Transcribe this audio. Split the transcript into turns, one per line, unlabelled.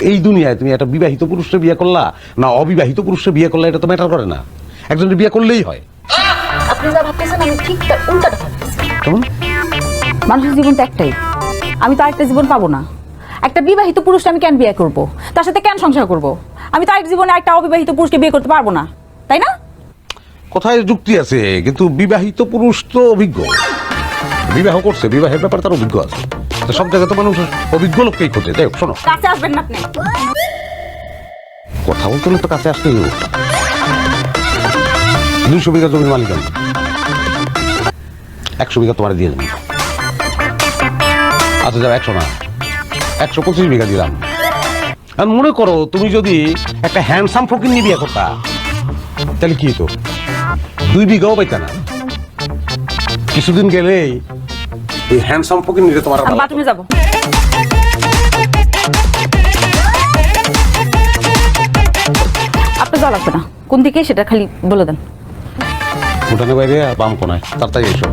এই দুনিয়ায় তুমি একটা বিবাহিত পুরুষকে বিয়ে করলা না অবিবাহিত পুরুষকে বিয়ে করলা এটা তো ম্যাটার করে না, একজনের বিয়ে করলেই হয়।
আপনি যা ভাবতেছেন আমি ঠিক তার উল্টাটা ভাবতেছি।
কেমন?
মানুষের জীবন তো একটাই, আমি তো আরেকটা জীবন পাবো না। একটা বিবাহিত পুরুষকে আমি কেন বিয়ে করব, তার সাথে কেন সংসার করব? আমি তো আরেক জীবনে একটা অবিবাহিত পুরুষকে বিয়ে করতে পারবো না, তাই না?
কোথায় যুক্তি আছে, কিন্তু বিবাহিত পুরুষ তো অভিজ্ঞ, বিবাহ করছে, বিবাহের ব্যাপারে তার অভিজ্ঞ আছে। তো সব জায়গায় তো মানুষ অভিজ্ঞ লোককেই খোঁজে। যাই হোক, শোনো,
কাছে আসবেন না আপনি।
কথা বলতে হলে তো কাছে আসতেই হবে। 200 বিঘা জমির মালিক আমি, 100 বিঘা তোমার দিয়ে দেবো। আচ্ছা যাও, 100 না, 125 বিঘা দিলাম। আর মনে করো তুমি যদি একটা হ্যান্ডসাম ফকির নিয়ে বিয়ে করতা, তাহলে কি হতো? 2 বিঘাও পাইতা না। কিছুদিন গেলেই এই হ্যান্ডসাম ফকির নিয়ে তোমার
আমি বাথরুমে যাবো। আপনি যাওয়া লাগবে না, কোন দিকে সেটা খালি বলে দেন।
উঠানে বাইরে বাম কোনায়, তাড়াতাড়ি এসো।